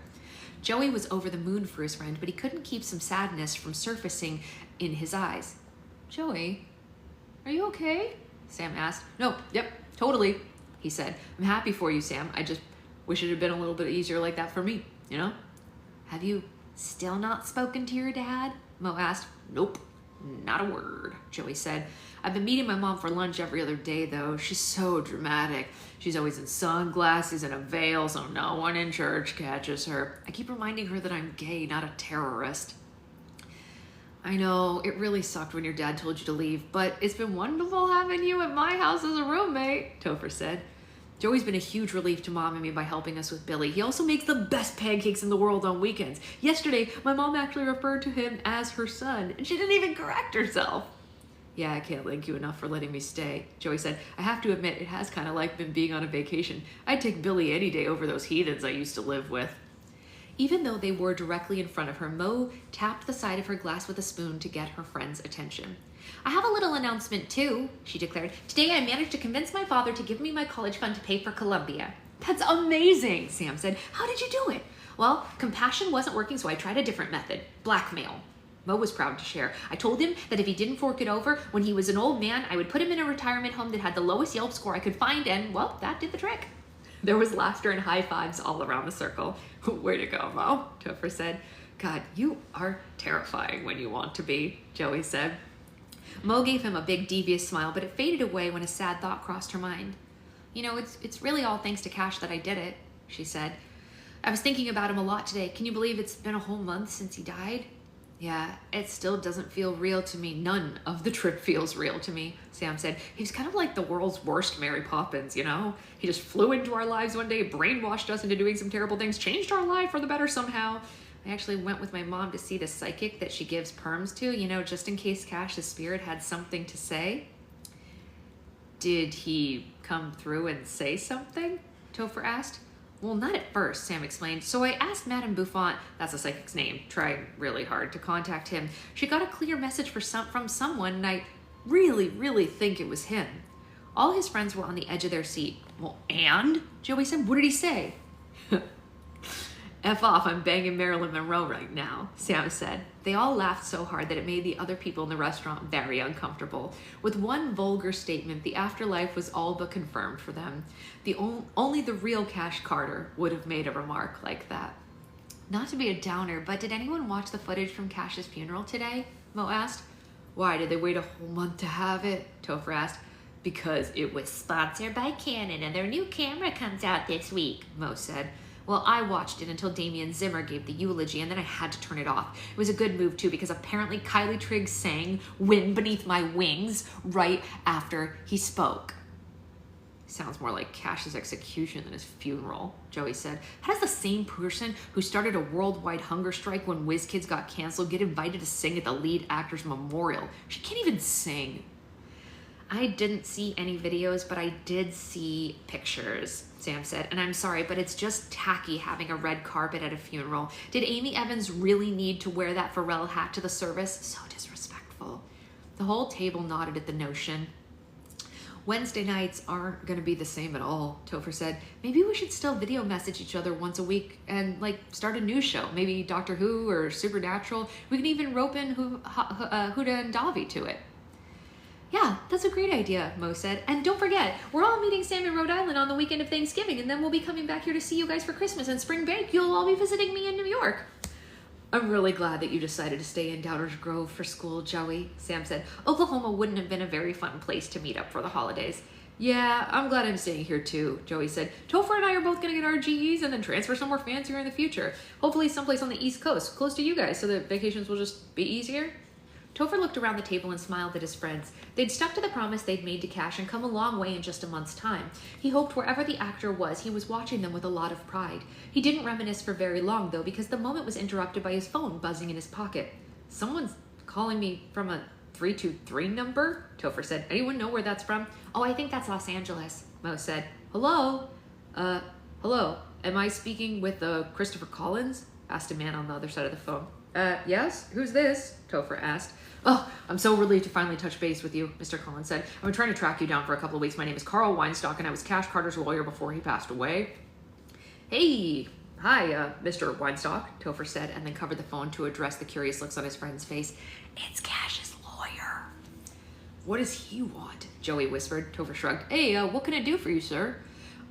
Joey was over the moon for his friend, but he couldn't keep some sadness from surfacing in his eyes. Joey, are you okay? Sam asked. No, yep, totally, he said. I'm happy for you, Sam. I just wish it had been a little bit easier like that for me, you know? Have you still not spoken to your dad? Mo asked. Nope, not a word, Joey said. I've been meeting my mom for lunch every other day, though. She's so dramatic. She's always in sunglasses and a veil, so no one in church catches her. I keep reminding her that I'm gay, not a terrorist. I know, it really sucked when your dad told you to leave, but it's been wonderful having you at my house as a roommate, Topher said. Joey's been a huge relief to Mom and me by helping us with Billy. He also makes the best pancakes in the world on weekends. Yesterday, my mom actually referred to him as her son, and she didn't even correct herself. Yeah, I can't thank you enough for letting me stay, Joey said. I have to admit, it has kind of like been being on a vacation. I'd take Billy any day over those heathens I used to live with. Even though they were directly in front of her, Mo tapped the side of her glass with a spoon to get her friend's attention. I have a little announcement too, she declared. Today I managed to convince my father to give me my college fund to pay for Columbia. That's amazing, Sam said. How did you do it? Well, compassion wasn't working, so I tried a different method. Blackmail. Mo was proud to share. I told him that if he didn't fork it over, when he was an old man, I would put him in a retirement home that had the lowest Yelp score I could find, and, well, that did the trick. There was laughter and high fives all around the circle. Way to go, Mo, Topher said. God, you are terrifying when you want to be, Joey said. Mo gave him a big devious smile, but it faded away when a sad thought crossed her mind. You know, it's really all thanks to Cash that I did it, she said. I was thinking about him a lot today. Can you believe it's been a whole month since he died? Yeah, it still doesn't feel real to me. None of the trip feels real to me, Sam said. He was kind of like the world's worst Mary Poppins, you know? He just flew into our lives one day, brainwashed us into doing some terrible things, changed our life for the better somehow. I actually went with my mom to see the psychic that she gives perms to, you know, just in case Cash's spirit had something to say. Did he come through and say something? Topher asked. Well, not at first, Sam explained. So I asked Madame Buffon, that's the psychic's name, tried really hard to contact him. She got a clear message from someone, and I really think it was him. All his friends were on the edge of their seat. Well, and? Joey said, what did he say? F off, I'm banging Marilyn Monroe right now, Sam said. They all laughed so hard that it made the other people in the restaurant very uncomfortable. With one vulgar statement, the afterlife was all but confirmed for them. Only the real Cash Carter would have made a remark like that. Not to be a downer, but did anyone watch the footage from Cash's funeral today? Mo asked. Why, did they wait a whole month to have it? Topher asked. Because it was sponsored by Canon and their new camera comes out this week, Mo said. Well, I watched it until Damian Zimmer gave the eulogy, and then I had to turn it off. It was a good move, too, because apparently Kylie Trigg sang Wind Beneath My Wings right after he spoke. Sounds more like Cash's execution than his funeral, Joey said. How does the same person who started a worldwide hunger strike when Whiz Kids got canceled get invited to sing at the lead actor's memorial? She can't even sing. I didn't see any videos, but I did see pictures, Sam said. And I'm sorry, but it's just tacky having a red carpet at a funeral. Did Amy Evans really need to wear that Pharrell hat to the service? So disrespectful. The whole table nodded at the notion. Wednesday nights aren't going to be the same at all, Topher said. Maybe we should still video message each other once a week and start a news show. Maybe Doctor Who or Supernatural. We can even rope in Huda and Davi to it. Yeah, that's a great idea, Mo said. And don't forget, we're all meeting Sam in Rhode Island on the weekend of Thanksgiving, and then we'll be coming back here to see you guys for Christmas and spring break. You'll all be visiting me in New York. I'm really glad that you decided to stay in Downers Grove for school, Joey, Sam said. Oklahoma wouldn't have been a very fun place to meet up for the holidays. Yeah, I'm glad I'm staying here too, Joey said. Topher and I are both going to get our GEs and then transfer somewhere fancier in the future. Hopefully someplace on the East Coast, close to you guys, so that vacations will just be easier. Topher looked around the table and smiled at his friends. They'd stuck to the promise they'd made to Cash and come a long way in just a month's time. He hoped wherever the actor was, he was watching them with a lot of pride. He didn't reminisce for very long, though, because the moment was interrupted by his phone buzzing in his pocket. Someone's calling me from a 323 number, Topher said. Anyone know where that's from? Oh, I think that's Los Angeles, Mo said. Hello? Hello. Am I speaking with Christopher Collins? Asked a man on the other side of the phone. Yes? Who's this? Topher asked. Oh, I'm so relieved to finally touch base with you, Mr. Collins said. I've been trying to track you down for a couple of weeks. My name is Carl Weinstock, and I was Cash Carter's lawyer before he passed away. Hey, hi, Mr. Weinstock, Topher said, and then covered the phone to address the curious looks on his friend's face. It's Cash's lawyer. What does he want? Joey whispered. Topher shrugged. Hey, what can I do for you, sir?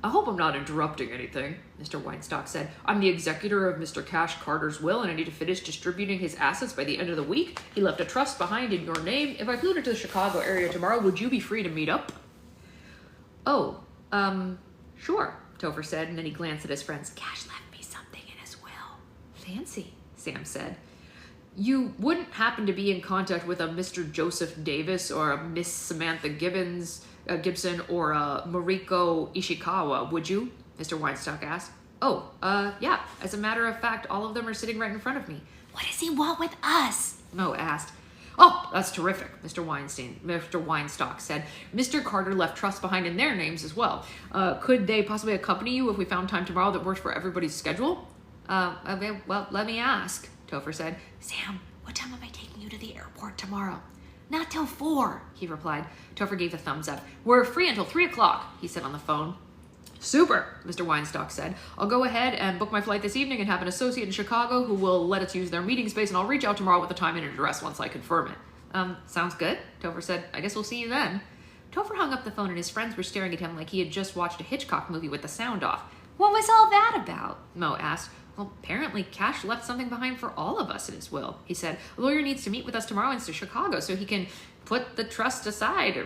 I hope I'm not interrupting anything, Mr. Weinstock said. I'm the executor of Mr. Cash Carter's will, and I need to finish distributing his assets by the end of the week. He left a trust behind in your name. If I flew to the Chicago area tomorrow, would you be free to meet up? Oh, sure, Topher said, and then he glanced at his friends. Cash left me something in his will. Fancy, Sam said. You wouldn't happen to be in contact with a Mr. Joseph Davis or a Miss Samantha Gibson or Mariko Ishikawa, would you? Mr. Weinstock asked. Oh, yeah. As a matter of fact, all of them are sitting right in front of me. What does he want with us? Mo asked. Oh, that's terrific, Mr. Weinstock said. Mr. Carter left trusts behind in their names as well. Could they possibly accompany you if we found time tomorrow that works for everybody's schedule? Well, let me ask, Topher said. Sam, what time am I taking you to the airport tomorrow? Not till 4, he replied. Topher gave a thumbs up. We're free until 3 o'clock, he said on the phone. Super, Mr. Weinstock said. I'll go ahead and book my flight this evening and have an associate in Chicago who will let us use their meeting space, and I'll reach out tomorrow with the time and address once I confirm it. Sounds good, Topher said. I guess we'll see you then. Topher hung up the phone and his friends were staring at him like he had just watched a Hitchcock movie with the sound off. What was all that about? Mo asked. Well, apparently Cash left something behind for all of us in his will, he said. A lawyer needs to meet with us tomorrow in Chicago so he can put the trust aside.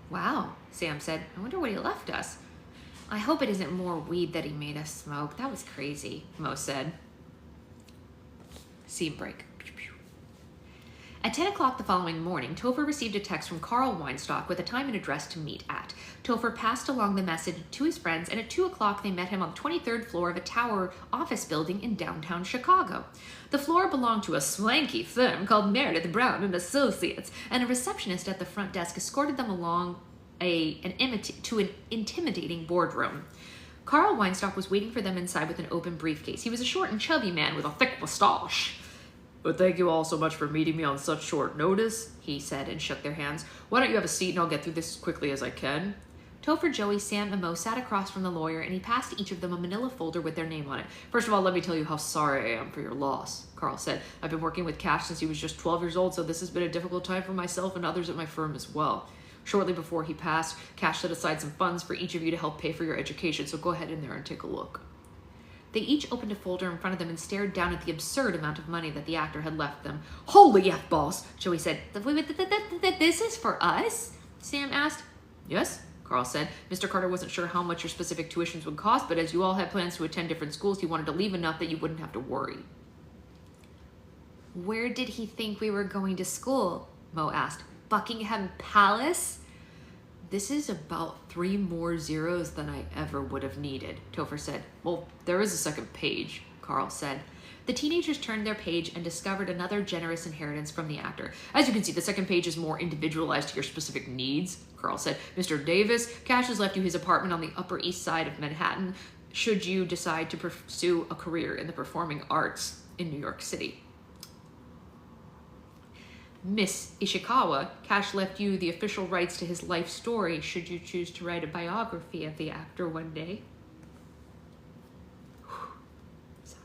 Wow, Sam said. I wonder what he left us. I hope it isn't more weed that he made us smoke. That was crazy, Mo said. Scene break. At 10 o'clock the following morning, Topher received a text from Carl Weinstock with a time and address to meet at. Topher passed along the message to his friends, and at 2 o'clock they met him on the 23rd floor of a tower office building in downtown Chicago. The floor belonged to a swanky firm called Meredith Brown and Associates, and a receptionist at the front desk escorted them along to an intimidating boardroom. Carl Weinstock was waiting for them inside with an open briefcase. He was a short and chubby man with a thick mustache. But thank you all so much for meeting me on such short notice, he said, and shook their hands. Why don't you have a seat and I'll get through this as quickly as I can? Topher, Joey, Sam, and Mo sat across from the lawyer, and he passed each of them a manila folder with their name on it. First of all, let me tell you how sorry I am for your loss, Carl said. I've been working with Cash since he was just 12 years old, so this has been a difficult time for myself and others at my firm as well. Shortly before he passed, Cash set aside some funds for each of you to help pay for your education, so go ahead in there and take a look. They each opened a folder in front of them and stared down at the absurd amount of money that the actor had left them. Holy F-balls, Joey said. This is for us? Sam asked. Yes, Carl said. Mr. Carter wasn't sure how much your specific tuitions would cost, but as you all had plans to attend different schools, he wanted to leave enough that you wouldn't have to worry. Where did he think we were going to school? Mo asked. Buckingham Palace? This is about 3 more zeros than I ever would have needed, Topher said. Well, there is a second page, Carl said. The teenagers turned their page and discovered another generous inheritance from the actor. As you can see, the second page is more individualized to your specific needs, Carl said. Mr. Davis, Cash has left you his apartment on the Upper East Side of Manhattan, should you decide to pursue a career in the performing arts in New York City. Miss Ishikawa, Cash left you the official rights to his life story should you choose to write a biography of the actor one day. Sorry.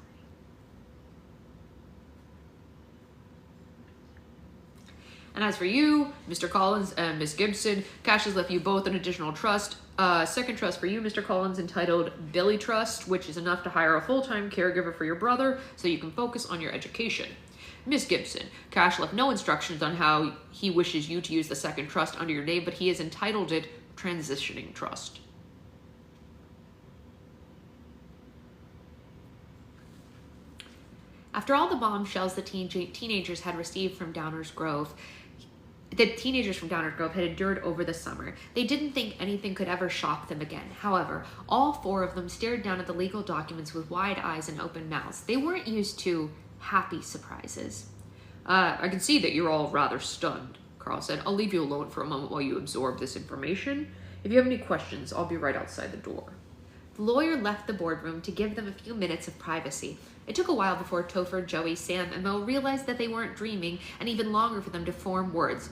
And as for you, Mr. Collins and Miss Gibson, Cash has left you both an additional trust. Second trust for you, Mr. Collins, entitled Billy Trust, which is enough to hire a full-time caregiver for your brother so you can focus on your education. Miss Gibson, Cash left no instructions on how he wishes you to use the second trust under your name, but he has entitled it Transitioning Trust. After all the bombshells the teenagers had received from Downers Grove, the teenagers from Downers Grove had endured over the summer, they didn't think anything could ever shock them again. However, all 4 of them stared down at the legal documents with wide eyes and open mouths. They weren't used to happy surprises. I can see that you're all rather stunned, Carl said. I'll leave you alone for a moment while you absorb this information. If you have any questions, I'll be right outside the door. The lawyer left the boardroom to give them a few minutes of privacy. It took a while before Topher, Joey, Sam, and Mo realized that they weren't dreaming, and even longer for them to form words.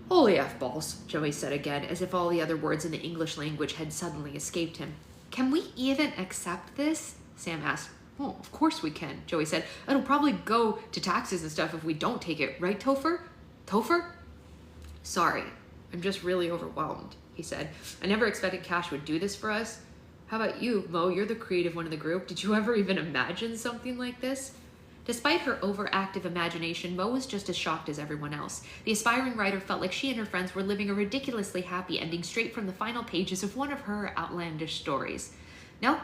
Holy F-balls, Joey said again, as if all the other words in the English language had suddenly escaped him. Can we even accept this? Sam asked. Oh, of course we can, Joey said. It'll probably go to taxes and stuff if we don't take it, right, Topher? Topher? Sorry, I'm just really overwhelmed, he said. I never expected Cash would do this for us. How about you, Mo? You're the creative one in the group. Did you ever even imagine something like this? Despite her overactive imagination, Mo was just as shocked as everyone else. The aspiring writer felt like she and her friends were living a ridiculously happy ending straight from the final pages of one of her outlandish stories. No,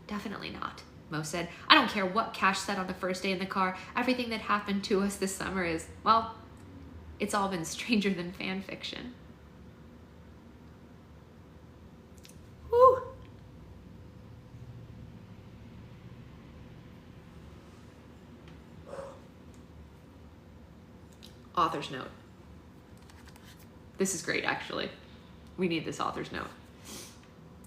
definitely not, Mo said. I don't care what Cash said on the first day in the car. Everything that happened to us this summer is, well, it's all been stranger than fan fiction. Woo! Author's note. This is great, actually. We need this author's note.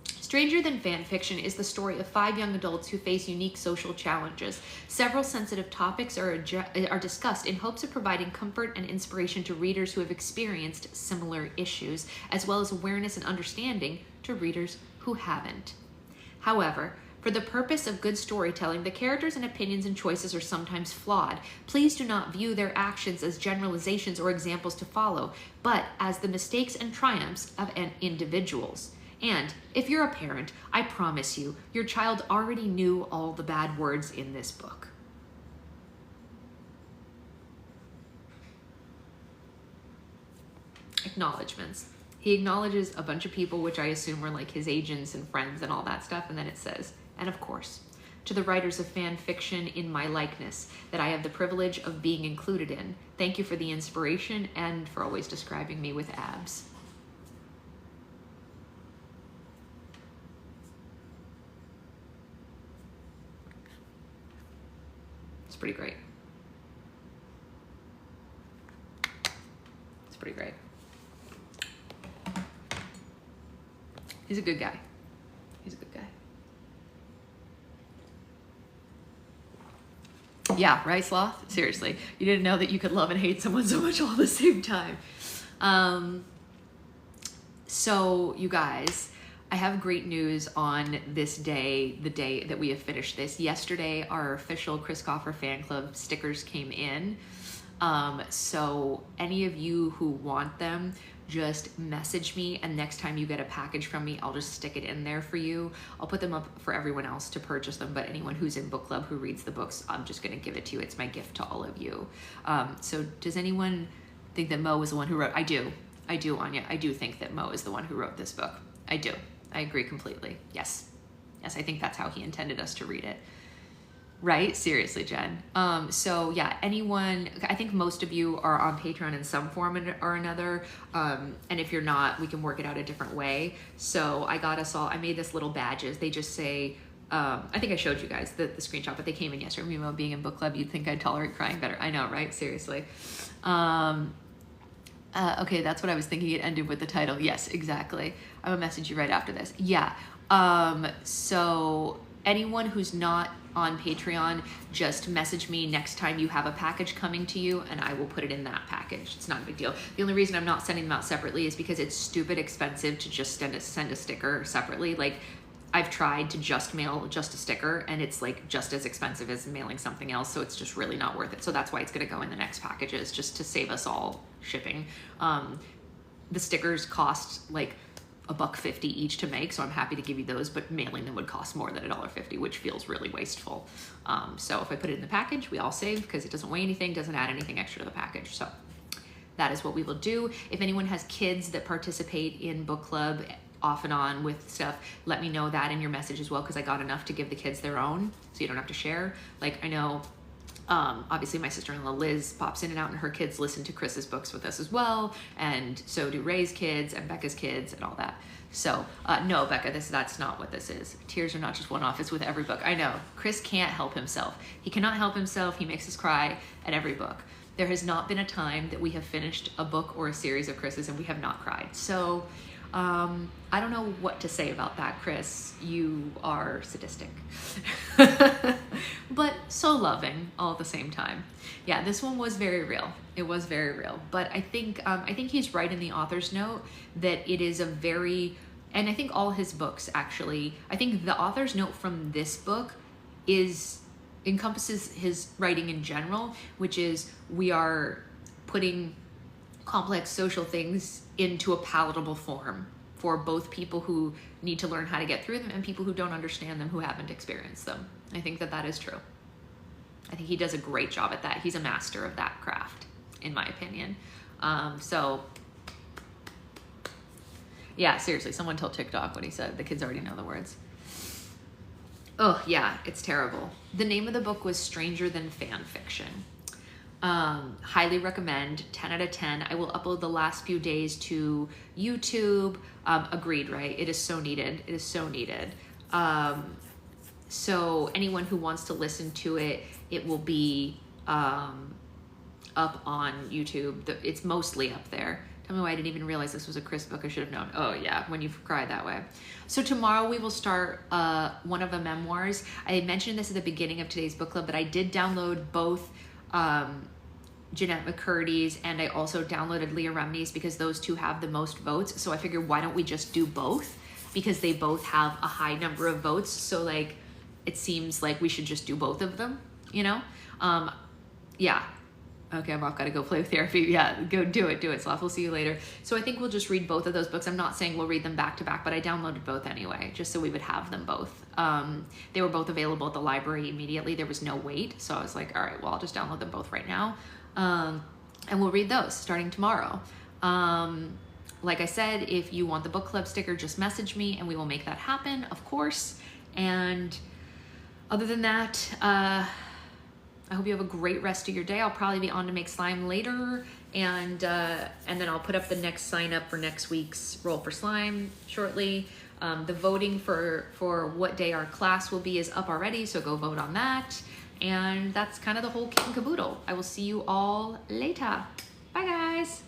Stranger Than Fan Fiction is the story of 5 young adults who face unique social challenges. Several sensitive topics are discussed in hopes of providing comfort and inspiration to readers who have experienced similar issues, as well as awareness and understanding to readers who haven't. However, for the purpose of good storytelling, the characters and opinions and choices are sometimes flawed. Please do not view their actions as generalizations or examples to follow, but as the mistakes and triumphs of individuals. And if you're a parent, I promise you, your child already knew all the bad words in this book. Acknowledgements. He acknowledges a bunch of people, which I assume were like his agents and friends and all that stuff, and then it says, and of course, to the writers of fan fiction in my likeness that I have the privilege of being included in, thank you for the inspiration and for always describing me with abs. It's pretty great. It's pretty great. He's a good guy. He's a good guy. Yeah, right, Sloth? Seriously. You didn't know that you could love and hate someone so much all at the same time. So, you guys, I have great news on this day, the day that we have finished this. Yesterday, our official Chris Coffer fan club stickers came in. So any of you who want them, just message me, and next time you get a package from me, I'll just stick it in there for you. I'll put them up for everyone else to purchase them, but anyone who's in book club who reads the books, I'm just gonna give it to you. It's my gift to all of you. So does anyone think that Mo was the one who wrote? I do, Anya. I do think that Mo is the one who wrote this book. I do. I agree completely. Yes. Yes, I think that's how he intended us to read it. Right? Seriously, Jen. So yeah, anyone, I think most of you are on Patreon in some form or another. And if you're not, we can work it out a different way. So I got us all, I made this little badges. They just say, I think I showed you guys the screenshot, but they came in yesterday. Meanwhile, being in book club, you'd think I'd tolerate crying better. I know, right? Seriously. Okay, that's what I was thinking. It ended with the title. Yes, exactly. I will message you right after this. Yeah. So anyone who's not on Patreon, just message me next time you have a package coming to you and I will put it in that package. It's not a big deal. The only reason I'm not sending them out separately is because it's stupid expensive to just send a sticker separately. Like, I've tried to just mail just a sticker and it's like just as expensive as mailing something else. So it's just really not worth it. So that's why it's going to go in the next packages, just to save us all shipping. The stickers cost like $1.50 each to make. So I'm happy to give you those, but mailing them would cost more than $1.50, which feels really wasteful. So if I put it in the package, we all save because it doesn't weigh anything, doesn't add anything extra to the package. So that is what we will do. If anyone has kids that participate in book club off and on with stuff, let me know that in your message as well, because I got enough to give the kids their own, so you don't have to share. Like, I know obviously my sister-in-law Liz pops in and out and her kids listen to Chris's books with us as well, and so do Ray's kids and Becca's kids and all that. So no, Becca, that's not what this is. Tears are not just one-off, it's with every book. I know, Chris can't help himself. He cannot help himself. He makes us cry at every book. There has not been a time that we have finished a book or a series of Chris's and we have not cried. So I don't know what to say about that, Chris. You are sadistic, but so loving all at the same time. Yeah, this one was very real. It was very real. But I think he's right in the author's note that it is a very, and I think all his books actually, I think the author's note from this book encompasses his writing in general, which is we are putting complex social things into a palatable form for both people who need to learn how to get through them and people who don't understand them, who haven't experienced them. I think that is true. I think he does a great job at that. He's a master of that craft, in my opinion. So yeah, seriously, someone tell TikTok what he said. The kids already know the words. Oh yeah, it's terrible. The name of the book was Stranger Than Fan Fiction. Highly recommend, 10 out of 10. I will upload the last few days to YouTube. Agreed, right? It is so needed. It is so needed. So anyone who wants to listen to it, it will be up on YouTube. It's mostly up there. Tell me why I didn't even realize this was a Chris book. I should have known. Oh yeah, when you've cried that way. So tomorrow we will start one of the memoirs. I had mentioned this at the beginning of today's book club, but I did download both Jeanette McCurdy's and I also downloaded Leah Remini's because those two have the most votes. So I figured, why don't we just do both? Because they both have a high number of votes. So like, it seems like we should just do both of them, you know? Yeah. Okay, I'm off, gotta go play with therapy. Yeah, go do it. Sloth, we'll see you later. So I think we'll just read both of those books. I'm not saying we'll read them back to back, but I downloaded both anyway, just so we would have them both. They were both available at the library immediately. There was no wait. So I was like, all right, well, I'll just download them both right now. And we'll read those starting tomorrow. Like I said, if you want the book club sticker, just message me and we will make that happen, of course. And other than that, I hope you have a great rest of your day. I'll probably be on to make slime later, and then I'll put up the next sign up for next week's Roll for Slime shortly. The voting for what day our class will be is up already, so go vote on that. And that's kind of the whole kit and caboodle. I will see you all later. Bye, guys.